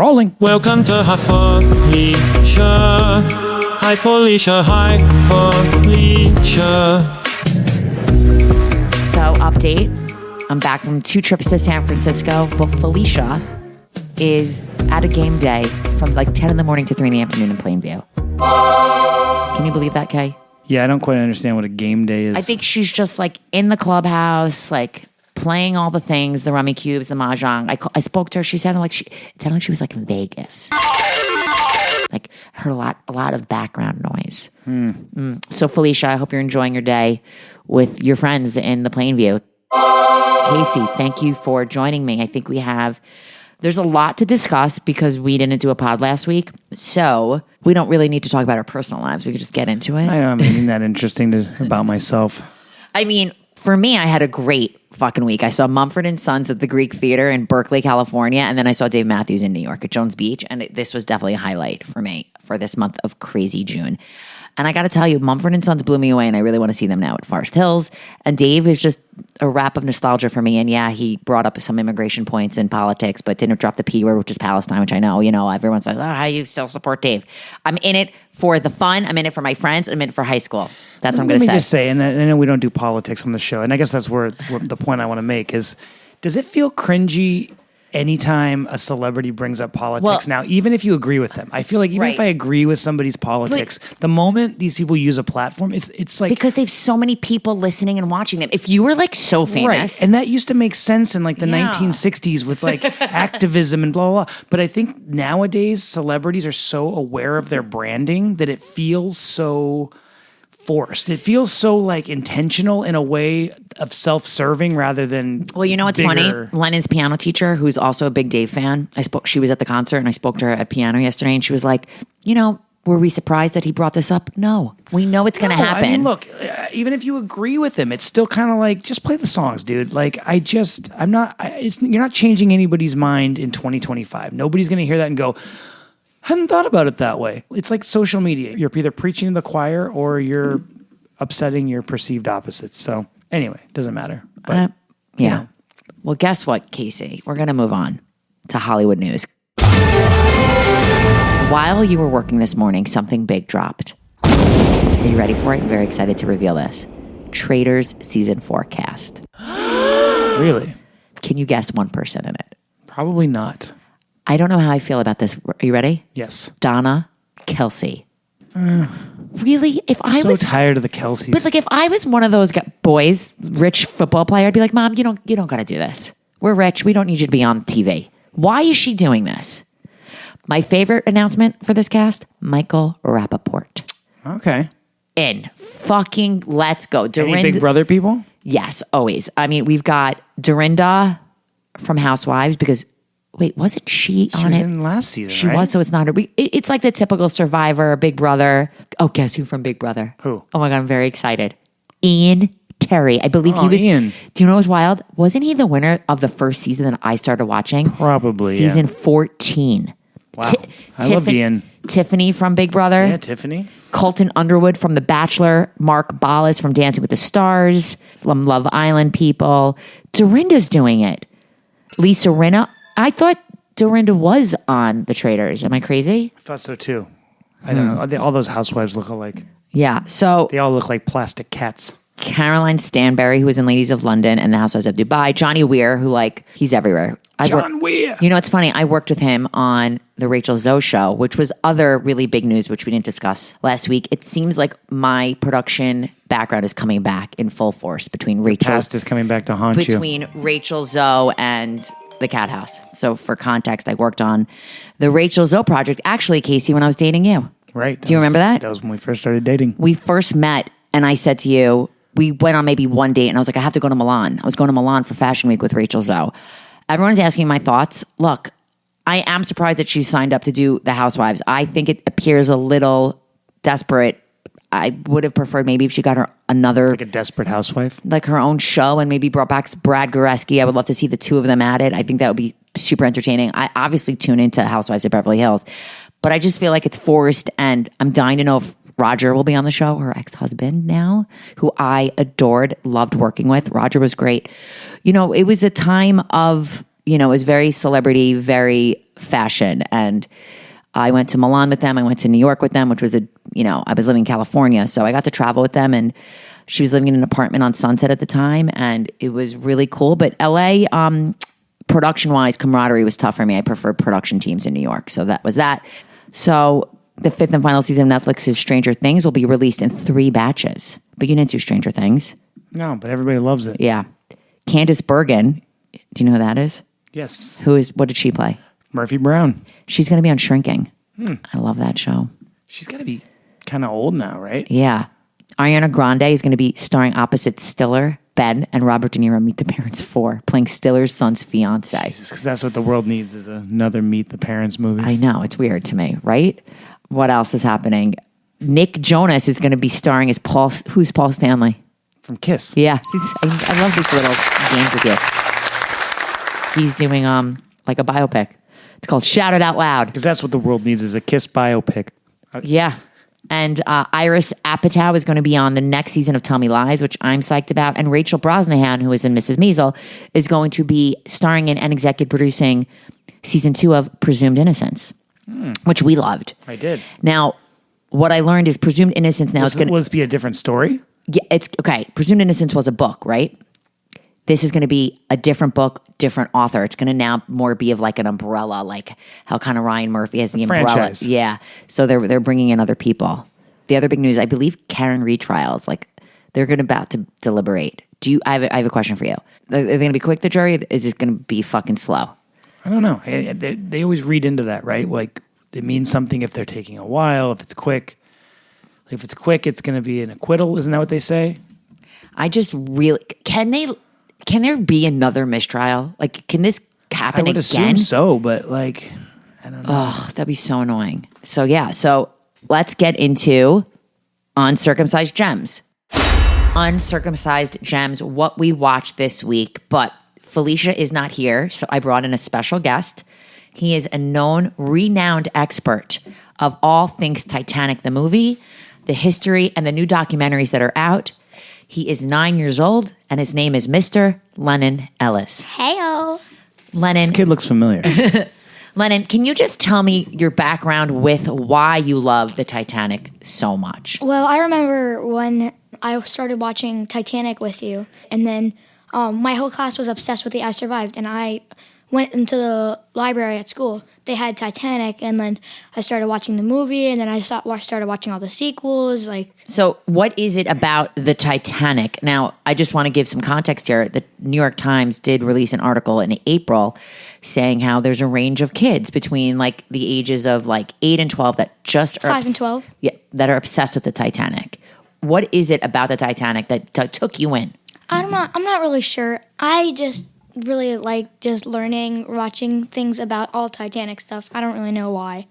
Rolling. Welcome to Hi Felicia. Hi Felicia. Hi Felicia. So, update. I'm back from 2 trips to San Francisco, but Felicia is at a game day from like 10 in the morning to 3 in the afternoon in Plainview. Can you believe that, Kay? Yeah, I don't quite understand what a game day is. I think she's just like in the clubhouse, like playing all the things, the rummy cubes, the mahjong. I spoke to her. She sounded like it sounded like she was like in Vegas. Like heard a lot of background noise. So Felicia, I hope you're enjoying your day with your friends in the Plainview. Casey, thank you for joining me. I think there's a lot to discuss because we didn't do a pod last week. So we don't really need to talk about our personal lives. We could just get into it. I don't have anything that interesting about myself. I mean, for me, I had a great fucking week. I saw Mumford & Sons at the Greek Theater in Berkeley, California, and then I saw Dave Matthews in New York at Jones Beach, and this was definitely a highlight for me for this month of crazy June. And I got to tell you, Mumford & Sons blew me away, and I really want to see them now at Forest Hills. And Dave is just a wrap of nostalgia for me. And yeah, he brought up some immigration points in politics, but didn't drop the P word, which is Palestine, which I know, everyone's like, how do you still support Dave? I'm in it for the fun. I'm in it for my friends. I'm in it for high school. That's what I'm going to say. Let me just say, and I know we don't do politics on the show, and I guess that's where the point I want to make is, does it feel cringy anytime a celebrity brings up politics now, even if you agree with them? I feel like even if I agree with somebody's politics, the moment these people use a platform, it's like... Because they have so many people listening and watching them. If you were like so famous... Right, and that used to make sense in like the 1960s with like activism and blah, blah, blah. But I think nowadays celebrities are so aware of their branding that it feels so... forced. It feels so like intentional in a way of self-serving rather than Well, you know what's funny? Lennon's piano teacher, who's also a big Dave fan, she was at the concert and I spoke to her at piano yesterday and she was like, were we surprised that he brought this up? No. We know it's going to happen. I mean, look, even if you agree with him, it's still kind of like, just play the songs, dude. Like, you're not changing anybody's mind in 2025. Nobody's going to hear that and go, hadn't thought about it that way. It's like social media. You're either preaching to the choir or you're upsetting your perceived opposites. So anyway, doesn't matter. But, yeah. Well, guess what, Casey? We're going to move on to Hollywood news. While you were working this morning, something big dropped. Are you ready for it? I'm very excited to reveal this. Traitors season 4 cast. Really? Can you guess one person in it? Probably not. I don't know how I feel about this. Are you ready? Yes. Donna Kelsey. Really? I'm so tired of the Kelseys. But like, if I was one of those boys, rich football player, I'd be like, Mom, you don't got to do this. We're rich. We don't need you to be on TV. Why is she doing this? My favorite announcement for this cast: Michael Rappaport. Okay. In fucking let's go. Any Big Brother people? Yes, always. I mean, we've got Dorinda from Housewives because. Wait, wasn't she on it? She was in last season, She right? was, so it's not it's like the typical Survivor, Big Brother. Oh, guess who from Big Brother? Who? Oh my God, I'm very excited. Ian Terry. I believe he was. Ian. Do you know what was wild? Wasn't he the winner of the first season that I started watching? Probably, Season 14. Wow. I love Ian. Tiffany from Big Brother. Yeah, Tiffany. Colton Underwood from The Bachelor. Mark Ballas from Dancing with the Stars. Some Love Island people. Dorinda's doing it. Lisa Rinna. I thought Dorinda was on The Traitors. Am I crazy? I thought so too. I don't know. All those housewives look alike. Yeah. So they all look like plastic cats. Caroline Stanberry, who was in Ladies of London and The Housewives of Dubai. Johnny Weir, who he's everywhere. John Weir. You know, it's funny. I worked with him on the Rachel Zoe show, which was other really big news, which we didn't discuss last week. It seems like my production background is coming back in full force between Rachel. Past is coming back to haunt you. Between Rachel Zoe and The Cathouse. So for context, I worked on the Rachel Zoe project, actually, Casey, when I was dating you. Right. Do you remember that? That was when we first started dating. We first met, and I said to you, we went on maybe one date, and I was like, I have to go to Milan. I was going to Milan for Fashion Week with Rachel Zoe. Everyone's asking my thoughts. Look, I am surprised that she signed up to do The Housewives. I think it appears a little desperate. I would have preferred maybe if she got her another... Like a desperate housewife? Like her own show and maybe brought back Brad Goreski. I would love to see the two of them at it. I think that would be super entertaining. I obviously tune into Housewives of Beverly Hills, but I just feel like it's forced, and I'm dying to know if Roger will be on the show, her ex-husband now, who I adored, loved working with. Roger was great. You know, it was a time of you know, it was very celebrity, very fashion. And I went to Milan with them. I went to New York with them, which was I was living in California. So I got to travel with them, and she was living in an apartment on Sunset at the time. And it was really cool. But LA, production-wise, camaraderie was tough for me. I preferred production teams in New York. So that was that. So the 5th and final season of Netflix's Stranger Things will be released in 3 batches. But you didn't do Stranger Things. No, but everybody loves it. Yeah. Candace Bergen, do you know who that is? Yes. What did she play? Murphy Brown. She's going to be on Shrinking. I love that show. She's got to be kind of old now, right? Yeah. Ariana Grande is going to be starring opposite Stiller, Ben, and Robert De Niro Meet the Parents 4, playing Stiller's son's fiance. Because that's what the world needs is another Meet the Parents movie. I know. It's weird to me, right? What else is happening? Nick Jonas is going to be starring as Paul. Who's Paul Stanley? From Kiss. Yeah. I love these little games with you. He's doing like a biopic. It's called Shout It Out Loud. Because that's what the world needs is a Kiss biopic. Yeah. And Iris Apatow is going to be on the next season of Tell Me Lies, which I'm psyched about. And Rachel Brosnahan, who is in Mrs. Maisel, is going to be starring in and executive producing season 2 of Presumed Innocence, which we loved. I did. Now, what I learned is Presumed Innocence now is going to... Will this be a different story? Yeah, it's okay. Presumed Innocence was a book, right? This is going to be a different book, different author. It's going to now more be of like an umbrella, like how kind of Ryan Murphy has the umbrella. Franchise. Yeah. So they're bringing in other people. The other big news, I believe Karen retrials, like they're about to deliberate. I have a question for you. Are they going to be quick, the jury? Or is this going to be fucking slow? I don't know. They always read into that, right? Like it means something if they're taking a while, if it's quick. If it's quick, it's going to be an acquittal. Isn't that what they say? I just really can there be another mistrial? Like, can this happen again? I would assume so, but like, I don't know. Oh, that'd be so annoying. So yeah, let's get into Uncircumcised Gems. Uncircumcised Gems, what we watched this week. But Felicia is not here, so I brought in a special guest. He is a known, renowned expert of all things Titanic the movie, the history, and the new documentaries that are out. He is 9 years old, and his name is Mr. Lennon Ellis. Heyo. This kid looks familiar. Lennon, can you just tell me your background with why you love the Titanic so much? Well, I remember when I started watching Titanic with you, and then my whole class was obsessed with the I Survived, and I went into the library at school. They had Titanic, and then I started watching the movie, and then I started watching all the sequels. So what is it about the Titanic? Now, I just want to give some context here. The New York Times did release an article in April saying how there's a range of kids between like the ages of like 8 and 12 that just are 5 and 12? Yeah, that are obsessed with the Titanic. What is it about the Titanic that took you in? I'm not really sure. I just really like just learning, watching things about all Titanic stuff. I don't really know why.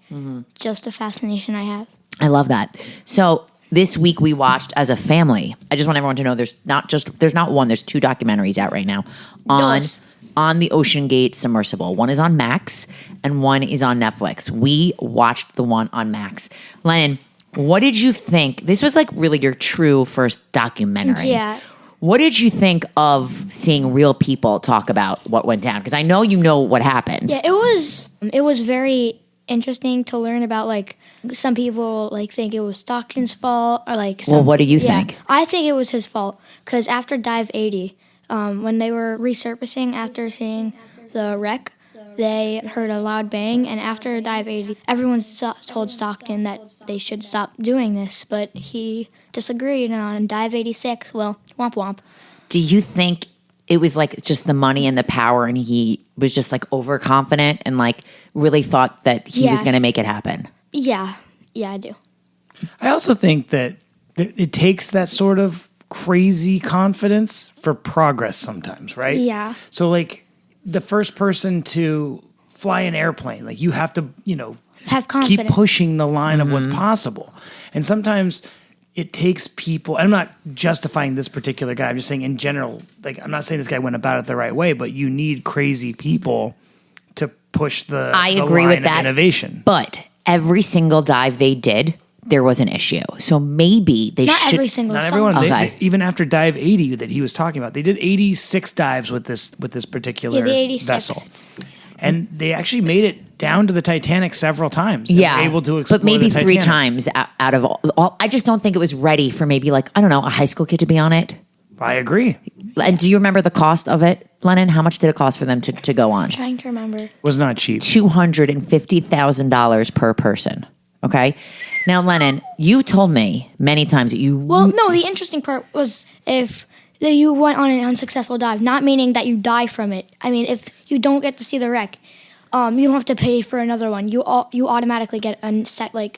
Just a fascination I have. I love that. So this week we watched as a family. I just want everyone to know there's not one, there's 2 documentaries out right now on the OceanGate submersible. One is on Max and one is on Netflix. We watched the one on Max. Lennon, what did you think? This was like really your true first documentary. Yeah. What did you think of seeing real people talk about what went down? Because I know you know what happened. Yeah, it was very interesting to learn about. Like some people like think it was Stockton's fault, or like. Well, what do you think? I think it was his fault because after Dive 80, when they were resurfacing after seeing the wreck, they heard a loud bang, and after Dive 80, everyone told Stockton that they should stop doing this, but he disagreed, and on Dive 86, well, womp womp. Do you think it was like just the money and the power, and he was just like overconfident and like really thought that he was going to make it happen? Yeah, I do. I also think that it takes that sort of crazy confidence for progress sometimes, right? Yeah. So like, the first person to fly an airplane, like you have to, have confidence. keep pushing the line of what's possible. And sometimes it takes people, I'm not justifying this particular guy, I'm just saying in general, like I'm not saying this guy went about it the right way, but you need crazy people to push the I agree line with that of innovation. But every single dive they did, there was an issue. So maybe they Not should. every single Not song. everyone. Okay. Even after dive 80 that he was talking about, they did 86 dives with this particular Yeah, the 86. vessel, and they actually made it down to the Titanic several times. They were able to explore but maybe the 3 Titanic. times out of all. I just don't think it was ready for maybe like, I don't know, a high school kid to be on it. I agree. And do you remember the cost of it, Lennon? How much did it cost for them to go on? Trying to remember. It was not cheap. $250,000 per person. Okay. Now, Lennon, you told me many times that you. Well, no, the interesting part was if you went on an unsuccessful dive, not meaning that you die from it. I mean, if you don't get to see the wreck, you don't have to pay for another one. You automatically get another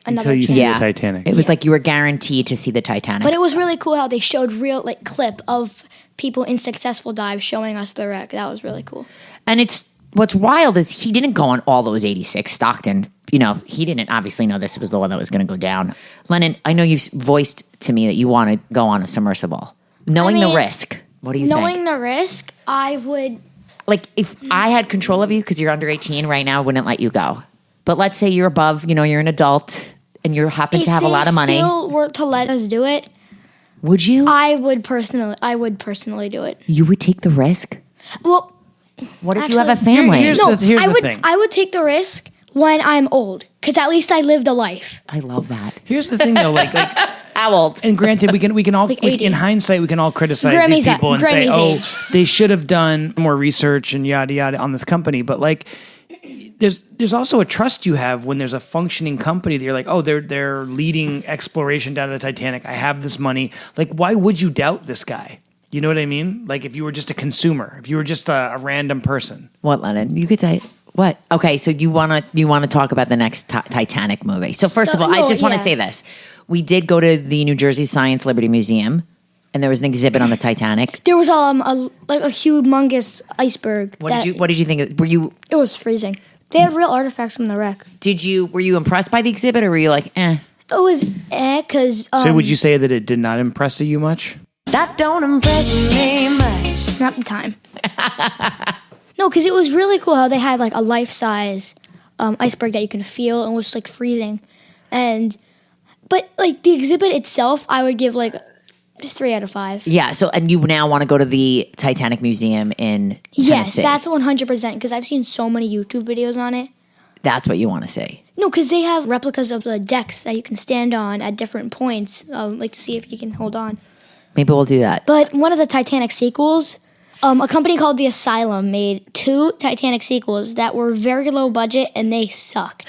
Until you chance. see the Titanic. It was like you were guaranteed to see the Titanic. But it was really cool how they showed real clip of people in successful dives showing us the wreck. That was really cool. And it's what's wild is he didn't go on all those 86. Stockton, he didn't obviously know this was the one that was going to go down. Lennon, I know you've voiced to me that you want to go on a submersible. Knowing the risk, what do you think? Knowing the risk, I would. Like, if I had control of you, because you're under 18 right now, I wouldn't let you go. But let's say you're above, you're an adult, and you happen to have a lot of money. If they still were to let us do it, would you? I would personally do it. You would take the risk? Well, What if actually, you have a family? Here's the thing. I would take the risk when I'm old, because at least I lived a life. I love that. Here's the thing, though. Like, How old? and granted, we can all, Like 80. in hindsight, we can all criticize Grammy's these people and say, Grammy's age. they should have done more research and yada yada on this company. But like, there's also a trust you have when there's a functioning company that you're like, oh, they're leading exploration down to the Titanic. I have this money. Like, why would you doubt this guy? You know what I mean? Like, if you were just a consumer, if you were just a random person. What, Lennon? You could say what? Okay, so you want to talk about the next Titanic movie. So first of all, I just want to say this. We did go to the New Jersey Science Liberty Museum, and there was an exhibit on the Titanic. There was a humongous iceberg. What did you think? Were you It was freezing. They had real artifacts from the wreck. were you impressed by the exhibit, or were you like, eh? It was because So would you say that it did not impress you much? That don't impress me much. not the time. No, because it was really cool how they had a life-size iceberg that you can feel and was freezing, but the exhibit itself, I would give 3 out of 5. Yeah. So, and you now want to go to the Titanic Museum in Yes, Tennessee. that's 100% because I've seen so many YouTube videos on it. That's what you want to see. No, because they have replicas of the decks that you can stand on at different points, to see if you can hold on. Maybe we'll do that. But one of the Titanic sequels, a company called The Asylum made 2 Titanic sequels that were very low budget and they sucked.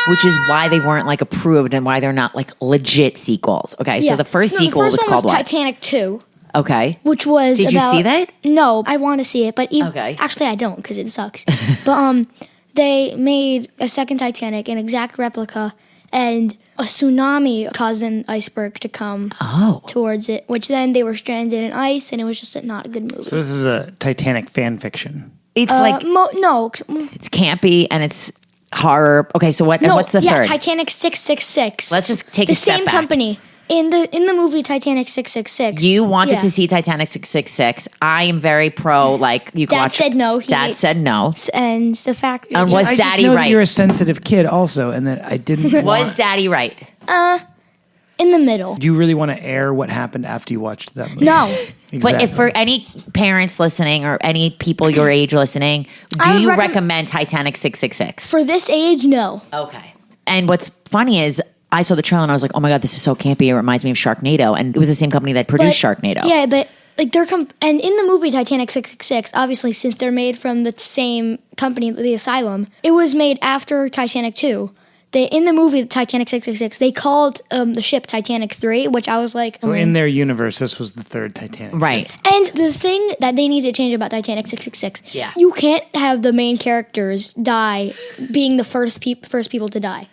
Which is why they weren't approved and why they're not legit sequels. Okay, so the first sequel the first was one called what? Titanic 2, Okay. which was Did you see that? No, I want to see it, but Okay. actually I don't because it sucks. But they made a second Titanic, an exact replica, and a tsunami caused an iceberg to come towards it, which then they were stranded in ice, and it was just not a good movie. So this is a Titanic fan fiction. It's No, it's campy and it's horror. Okay, so what's the third? Titanic 666. Let's just take the a step same back. company in the movie Titanic 666. You wanted Yeah. to see Titanic 666. I am very pro. You can Dad watch. said no. He Dad hates- said no. and the fact And was I just Daddy know that right? you're a sensitive kid also, and that I didn't Was want... Daddy right? in the middle. Do you really want to air what happened after you watched that movie? No, Exactly. But if for any parents listening or any people your age listening, I do would you recommend- recommend Titanic 666? for this age, no. Okay. And what's funny is I saw the trailer and I was like, oh my God, this is so campy. It reminds me of Sharknado. And it was the same company that produced Sharknado. Yeah, but and in the movie Titanic 666, obviously since they're made from the same company, the Asylum, it was made after Titanic 2. In the movie Titanic 666, they called the ship Titanic 3, which I was like, So in their universe, this was the third Titanic. Right. And the thing that they need to change about Titanic 666, Yeah. you can't have the main characters die being the first people to die.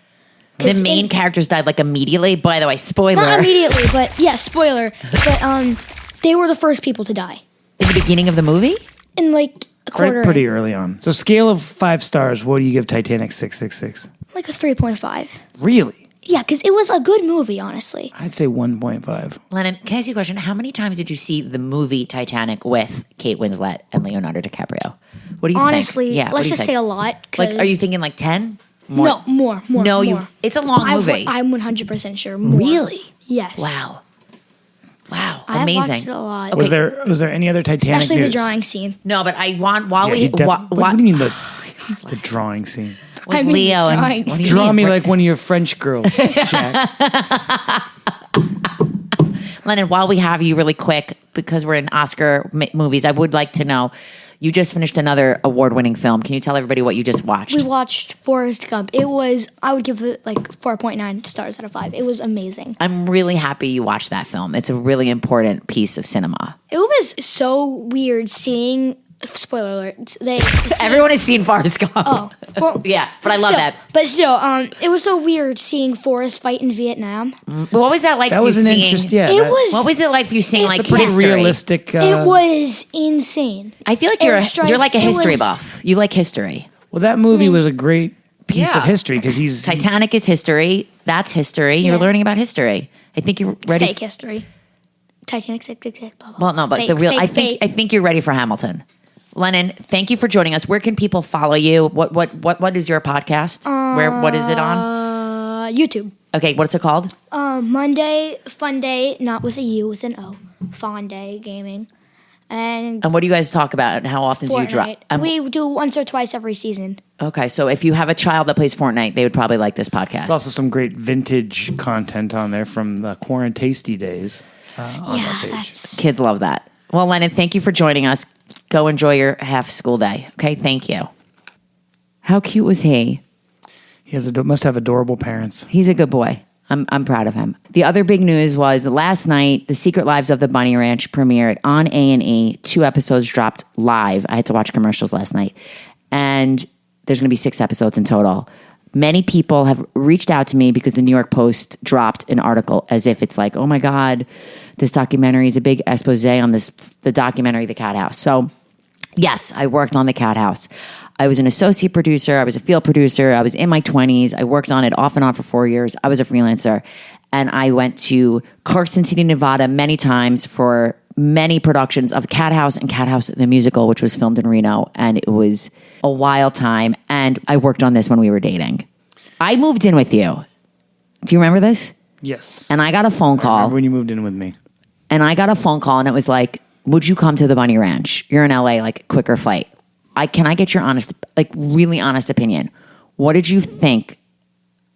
The main characters died immediately. By the way, spoiler. Not immediately, but yeah, spoiler. But they were the first people to die In the beginning of the movie? in a quarter, Pretty early on. So scale of 5 stars, what do you give Titanic 666? a 3.5. Really? Yeah, because it was a good movie, honestly. I'd say 1.5. Lennon, can I ask you a question? How many times did you see the movie Titanic with Kate Winslet and Leonardo DiCaprio? What do you Honestly, think? Yeah, let's just say a lot. Are you thinking 10? No, more. No, more. it's a long movie. I'm 100% sure. More. Really? Yes. Wow. I have Amazing. watched it a lot. Was there any other Titanic Especially news? the drawing scene. No, but I want while Yeah, we he def- wa- what do you mean the drawing scene? with I mean, Leo and drawing what do you Draw mean? me like one of your French girls, Jack. Lennon, while we have you really quick, because we're in Oscar movies, I would like to know, you just finished another award-winning film. Can you tell everybody what you just watched? We watched Forrest Gump. It was, I would give it like 4.9 stars out of 5. It was amazing. I'm really happy you watched that film. It's a really important piece of cinema. It was so weird seeing, spoiler alert, Everyone has seen Forrest Gump. Oh, well, Yeah, but I love still- that. But still, it was so weird seeing Forrest fight in Vietnam. What was that like That for was you an seeing? interest. Yeah, It that- was. What was it like for you seeing like pretty history? realistic. It was insane. I feel like you're Airstrikes, like a it history was- buff. You like history. Well, that movie was a great piece Yeah. of history because he's Titanic is history. That's history. You're Yeah. learning about history. I think you're ready. Fake history. Titanic, blah, blah. Well, no, but Fake, the real. fake, I think fake. I think you're ready for Hamilton. Lennon, thank you for joining us. Where can people follow you? What is your podcast? What is it on? YouTube. Okay, what's it called? Monday Fun Day, not with a U, with an O. Fun Day Gaming. And And what do you guys talk about? And how often do you drop? Fortnite. We do once or twice every season. Okay, so if you have a child that plays Fortnite, they would probably like this podcast. There's also some great vintage content on there from the Quarantasty days on that page. That's Kids love that. Well, Lennon, thank you for joining us. Go enjoy your half school day. Okay, thank you. How cute was he? He must have adorable parents. He's a good boy. I'm proud of him. The other big news was last night, The Secret Lives of the Bunny Ranch premiered on A&E. 2 episodes dropped live. I had to watch commercials last night. And there's going to be 6 episodes in total. Many people have reached out to me because the New York Post dropped an article as if it's like, oh my God, this documentary is a big expose on the documentary, The Cathouse. So yes, I worked on The Cathouse. I was an associate producer. I was a field producer. I was in my 20s. I worked on it off and on for 4 years. I was a freelancer. And I went to Carson City, Nevada many times for many productions of Cathouse and Cathouse the Musical, which was filmed in Reno. And it was a wild time. And I worked on this when we were dating. I moved in with you. Do you remember this? Yes. And I got a phone I call. remember when you moved in with me. And I got a phone call and it was like, would you come to the Bunny Ranch? You're in LA, like quicker flight. Can I get your really honest opinion? What did you think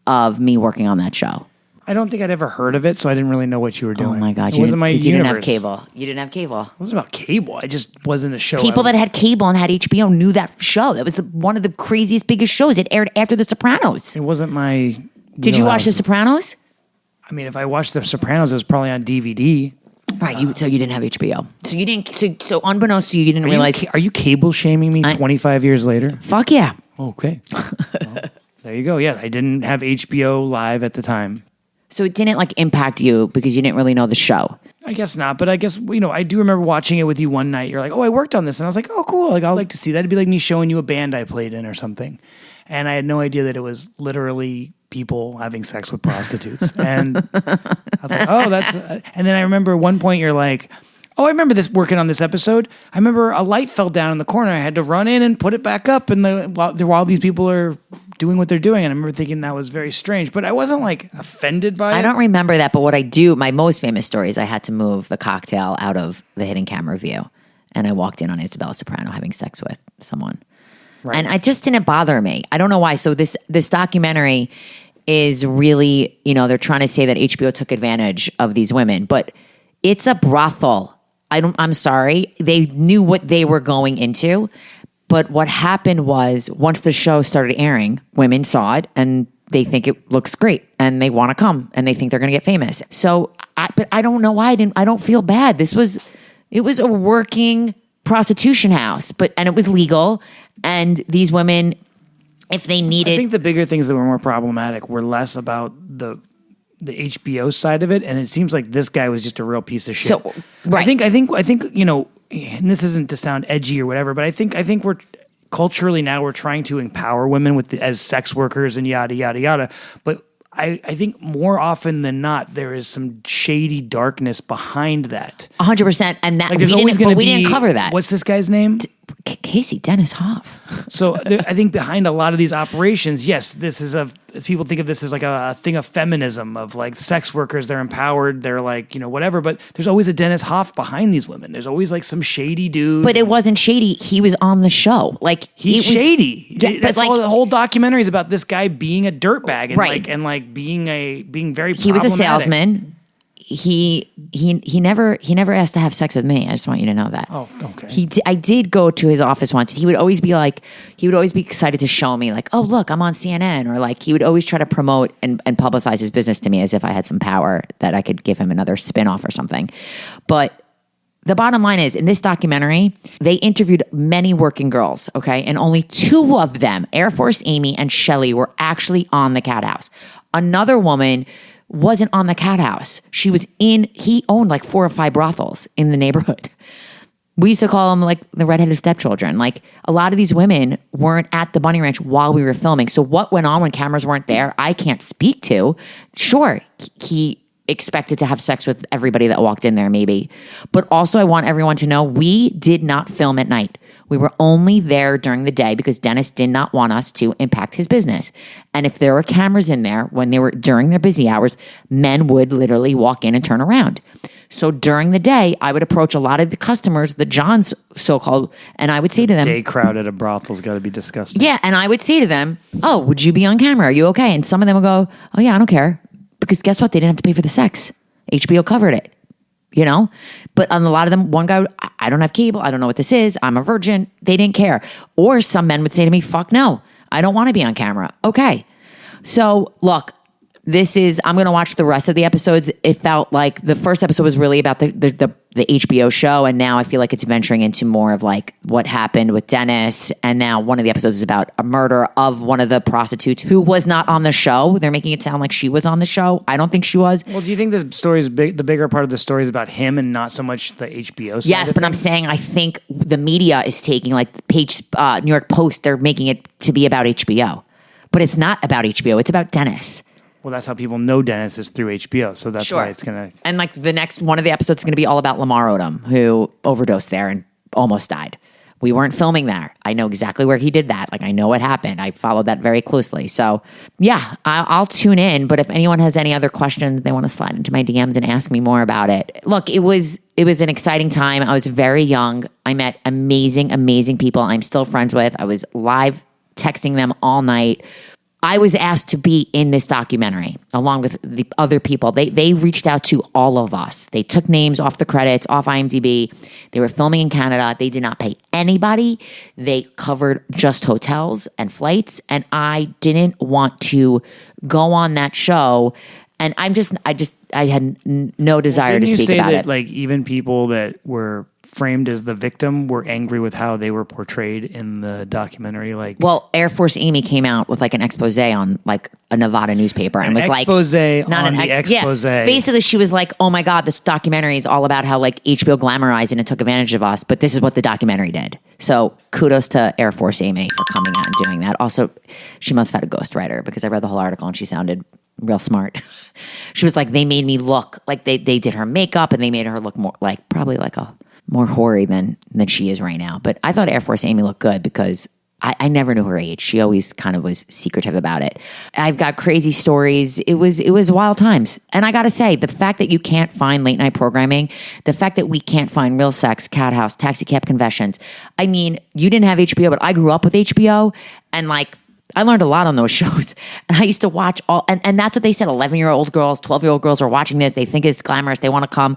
of me working on that show? I don't think I'd ever heard of it, so I didn't really know what you were doing. Oh my God. It wasn't my you didn't have universe. cable. You didn't have cable. It wasn't about cable. I just wasn't a show. People that had cable and had HBO knew that show. That was one of the craziest, biggest shows. It aired after The Sopranos. It wasn't my. Did you watch The wheelhouse. Sopranos? I mean, if I watched The Sopranos, it was probably on DVD. Right. So you didn't have HBO. So you didn't. So unbeknownst to you, you didn't realize. Are you cable shaming me 25 years later? Fuck yeah. Okay. Well, there you go. Yeah, I didn't have HBO Live at the time. So it didn't impact you because you didn't really know the show. I guess not, but I guess, I do remember watching it with you one night. You're like, oh, I worked on this. And I was like, oh, cool. I'd like to see that. It'd be like me showing you a band I played in or something. And I had no idea that it was literally people having sex with prostitutes. And I was like, oh, that's... And then I remember at one point you're like, oh, I remember this working on this episode. I remember a light fell down in the corner. I had to run in and put it back up and while these people are doing what they're doing. And I remember thinking that was very strange, but I wasn't offended by it. I don't remember that, but what I do, my most famous story is I had to move the cocktail out of the hidden camera view. And I walked in on Isabella Soprano having sex with someone. Right. And it just didn't bother me. I don't know why. So this documentary is really, they're trying to say that HBO took advantage of these women, but it's a brothel. I'm sorry. They knew what they were going into. But what happened was once the show started airing, women saw it and they think it looks great and they want to come and they think they're going to get famous. So, but I don't know why I don't feel bad. It was a working prostitution house, and it was legal. And these women, if they needed, I think the bigger things that were more problematic were less about the HBO side of it, and it seems like this guy was just a real piece of shit. So, right. I think and this isn't to sound edgy or whatever, but I think we're culturally now we're trying to empower women as sex workers and yada yada yada. But I think more often than not there is some shady darkness behind that. 100%, and that Like there's always going to be. we didn't cover that. What's this guy's name? Casey, Dennis Hoff. So I think behind a lot of these operations, yes, people think of this as like a thing of feminism, of like sex workers, they're empowered, they're like, whatever. But there's always a Dennis Hoff behind these women. There's always like some shady dude. But it wasn't shady. He was on the show. Like he's shady. Yeah, That's but like, all, the whole documentary is about this guy being a dirtbag right. and being very. He was a salesman. He never asked to have sex with me. I just want you to know that. Oh, okay. I did go to his office once. He would always be excited to show me like, oh look, I'm on CNN, or like he would always try to promote and publicize his business to me as if I had some power that I could give him another spinoff or something. But the bottom line is, in this documentary, they interviewed many working girls, okay? And only 2 of them, Air Force Amy and Shelley, were actually on the Cathouse. Another woman wasn't on the Cathouse. He owned like 4 or 5 brothels in the neighborhood. We used to call them like the redheaded stepchildren. Like a lot of these women weren't at the Bunny Ranch while we were filming. So what went on when cameras weren't there, I can't speak to. Sure, he expected to have sex with everybody that walked in there maybe. But also I want everyone to know we did not film at night. We were only there during the day because Dennis did not want us to impact his business. And if there were cameras in there when they were during their busy hours, men would literally walk in and turn around. So during the day, I would approach a lot of the customers, the Johns so-called, and I would say to them, day crowd at a brothel's got to be disgusting. Yeah, and I would say to them, oh, would you be on camera? Are you okay? And some of them would go, oh yeah, I don't care. Because guess what? They didn't have to pay for the sex. HBO covered it. But on a lot of them, one guy, I don't have cable. I don't know what this is. I'm a virgin. They didn't care. Or some men would say to me, fuck no, I don't want to be on camera. Okay. So look, I'm going to watch the rest of the episodes. It felt like the first episode was really about the HBO show. And now I feel like it's venturing into more of like what happened with Dennis. And now one of the episodes is about a murder of one of the prostitutes who was not on the show. They're making it sound like she was on the show. I don't think she was. Well, do you think this story is big? The bigger part of the story is about him and not so much the HBO side? Yes, but I'm saying I think the media is taking like New York Post, they're making it to be about HBO. But it's not about HBO. It's about Dennis. Well, that's how people know Dennis is through HBO. So that's why it's going to... And like the next one of the episodes is going to be all about Lamar Odom, who overdosed there and almost died. We weren't filming there. I know exactly where he did that. Like I know what happened. I followed that very closely. So yeah, I'll tune in. But if anyone has any other questions, they want to slide into my DMs and ask me more about it. Look, it was an exciting time. I was very young. I met amazing, amazing people I'm still friends with. I was live texting them all night. I was asked to be in this documentary along with the other people. They reached out to all of us. They took names off the credits, off IMDb. They were filming in Canada. They did not pay anybody. They covered just hotels and flights. And I didn't want to go on that show. And I had no desire to speak about it. Like even people that were framed as the victim were angry with how they were portrayed in the documentary. Well, Air Force Amy came out with like an expose on like a Nevada newspaper and was expose like not an expose. Yeah, basically, she was like, "Oh my God, this documentary is all about how like HBO glamorized and it took advantage of us, but this is what the documentary did." So kudos to Air Force Amy for coming out and doing that. Also, she must have had a ghostwriter because I read the whole article and she sounded real smart. She was like, they made me look like they did her makeup and they made her look more like probably like a more hoary than she is right now. But I thought Air Force Amy looked good because I never knew her age. She always kind of was secretive about it. I've got crazy stories. It was wild times. And I got to say, the fact that you can't find late night programming, the fact that we can't find Real Sex, Cathouse, Taxi Cab Confessions. I mean, you didn't have HBO, but I grew up with HBO and like, I learned a lot on those shows. And I used to watch and that's what they said. 11-year-old girls, 12-year-old girls are watching this. They think it's glamorous. They want to come.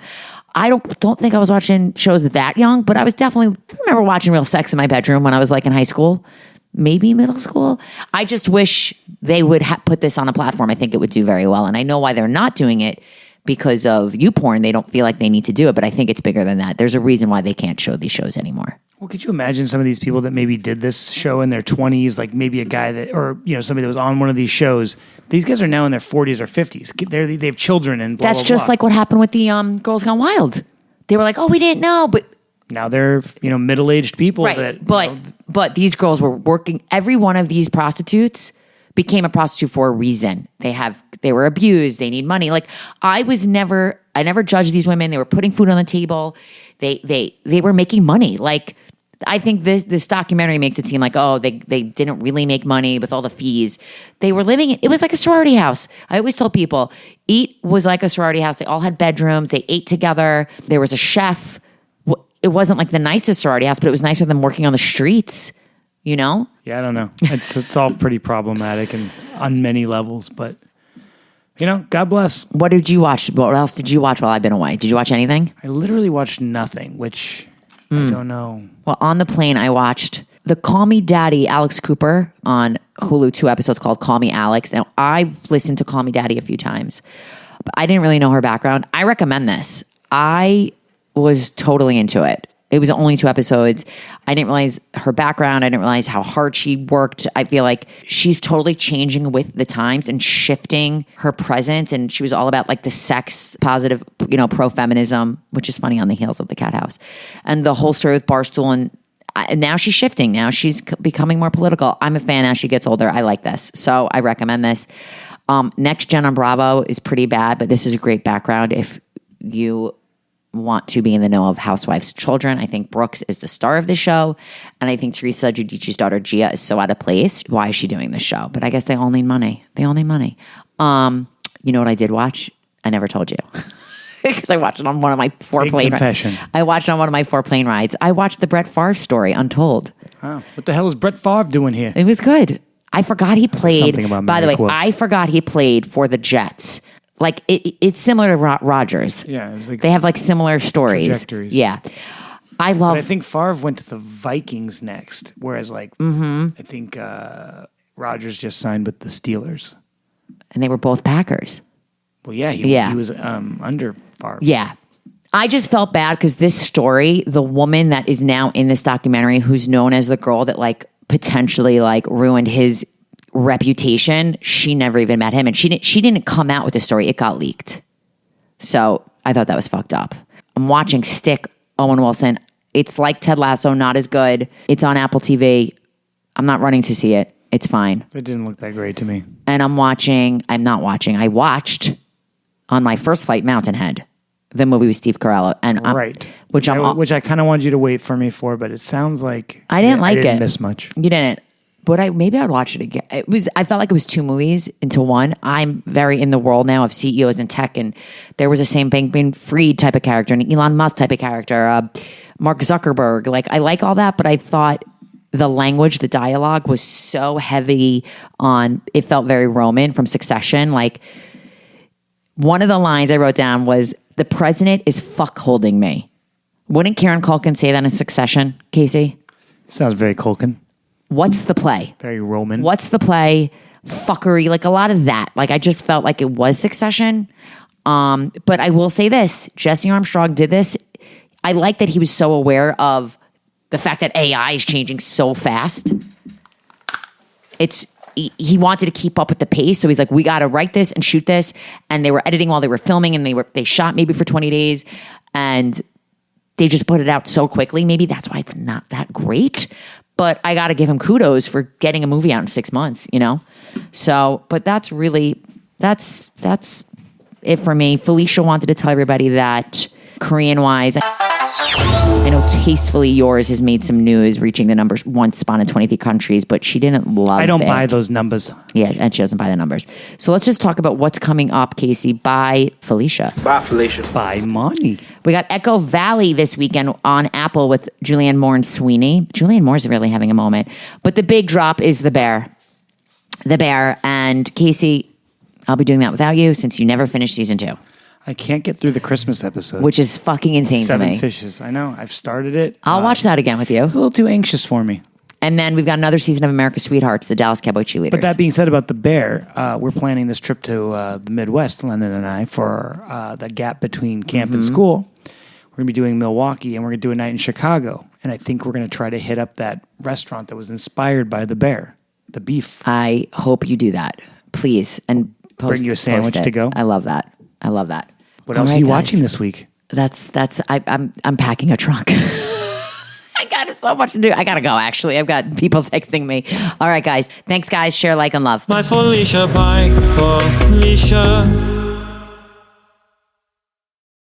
I don't think I was watching shows that young, but I remember watching Real Sex in my bedroom when I was like in high school, maybe middle school. I just wish they would put this on a platform. I think it would do very well. And I know why they're not doing it because of YouPorn. They don't feel like they need to do it, but I think it's bigger than that. There's a reason why they can't show these shows anymore. Well, could you imagine some of these people that maybe did this show in their 20s, like maybe a guy that, or somebody that was on one of these shows. These guys are now in their 40s or 50s. They have children and blah, That's blah, just blah. like what happened with the Girls Gone Wild. They were like, oh, we didn't know, but now they're middle-aged people. Right. But these girls were working. Every one of these prostitutes became a prostitute for a reason. They were abused. They need money. Like I never judged these women. They were putting food on the table. They were making money. Like I think this documentary makes it seem like, oh, they didn't really make money with all the fees. They were living it was like a sorority house. I always tell people, Eat was like a sorority house. They all had bedrooms. They ate together. There was a chef. It wasn't like the nicest sorority house, but it was nicer than working on the streets, you know? Yeah, I don't know. It's all pretty problematic and on many levels, but you know, God bless. What did you watch? What else did you watch while I've been away? Did you watch anything? I literally watched nothing, which I don't know. Well, on the plane, I watched the Call Me Daddy, Alex Cooper on Hulu, 2 episodes called Call Me Alex. Now, I listened to Call Me Daddy a few times, but I didn't really know her background. I recommend this. I was totally into it. It was only 2 episodes. I didn't realize her background. I didn't realize how hard she worked. I feel like she's totally changing with the times and shifting her presence. And she was all about like the sex positive, you know, pro-feminism, which is funny on the heels of The Cathouse. And the whole story with Barstool. And now she's shifting. Now she's becoming more political. I'm a fan as she gets older. I like this. So I recommend this. Next Gen on Bravo is pretty bad, but this is a great background if you want to be in the know of housewives' children. I think Brooks is the star of the show, and I think Teresa Giudice's daughter Gia is so out of place. Why is she doing this show? But I guess they all need money. They all need money. You know what I did watch? I never told you because I watched it on one of my 4 Big plane confession. rides. I watched it on one of my 4 plane rides. I watched the Brett Favre story, Untold. Oh, what the hell is Brett Favre doing here? It was good. I forgot he played. Something about by the way, quote. I forgot he played for the Jets. Like it's similar to Rodgers. Yeah, it was like they have like similar stories. trajectories. Yeah, I love. But I think Favre went to the Vikings next, whereas like I think Rodgers just signed with the Steelers. and they were both Packers. Well, yeah, he was under Favre. Yeah. I just felt bad because this story, the woman that is now in this documentary, who's known as the girl that like potentially like ruined his reputation, she never even met him, and she didn't come out with the story. It got leaked. So I thought that was fucked up. I'm watching Stick, Owen Wilson. It's like Ted Lasso, not as good. It's on Apple TV. I'm not running to see it. It's fine. It didn't look that great to me. And I watched on my first flight Mountainhead, the movie with Steve Carell, and Right. which I kind of wanted you to wait for me for, but it sounds like I didn't like I didn't it. miss much. You didn't. But maybe I'd watch it again. I felt like it was 2 movies into one. I'm very in the world now of CEOs and tech, and there was a Sam Bankman-Fried type of character, and Elon Musk type of character, Mark Zuckerberg. Like I like all that, but I thought the language, the dialogue was so heavy on. It felt very Roman from Succession. Like one of the lines I wrote down was, "The president is fuck holding me." Wouldn't Karen Culkin say that in Succession, Casey? Sounds very Culkin. What's the play? Very Roman. What's the play? Fuckery, like a lot of that. Like I just felt like it was Succession. But I will say this, Jesse Armstrong did this. I like that he was so aware of the fact that AI is changing so fast. He wanted to keep up with the pace. So he's like, we got to write this and shoot this. And they were editing while they were filming, and they shot maybe for 20 days and they just put it out so quickly. Maybe that's why it's not that great. But I got to give him kudos for getting a movie out in 6 months, you know? So, but that's it for me. Felicia wanted to tell everybody that Korean-wise, I know Tastefully Yours has made some news, reaching the number 1 spot in 23 countries, but she didn't love it. I don't buy those numbers. Yeah, and she doesn't buy the numbers. So let's just talk about what's coming up, Casey, by Felicia. Bye, Felicia. By Marni. We got Echo Valley this weekend on Apple with Julianne Moore and Sweeney. Julianne Moore's really having a moment. But the big drop is The Bear. The Bear. And Casey, I'll be doing that without you since you never finished season 2. I can't get through the Christmas episode. Which is fucking insane to me. 7 fishes. I know. I've started it. I'll watch that again with you. It's a little too anxious for me. And then we've got another season of America's Sweethearts, the Dallas Cowboy Cheerleaders. But that being said about The Bear, we're planning this trip to the Midwest, London and I, for the gap between camp and school. We're going to be doing Milwaukee, and we're going to do a night in Chicago. And I think we're going to try to hit up that restaurant that was inspired by The Bear, the beef. I hope you do that. Please. And Bring you a sandwich post it. to go. I love that. What else are you watching this week? I'm packing a trunk. I got so much to do. I got to go, actually. I've got people texting me. All right, guys. Thanks, guys. Share, like, and love. My Felicia, bye, Felicia.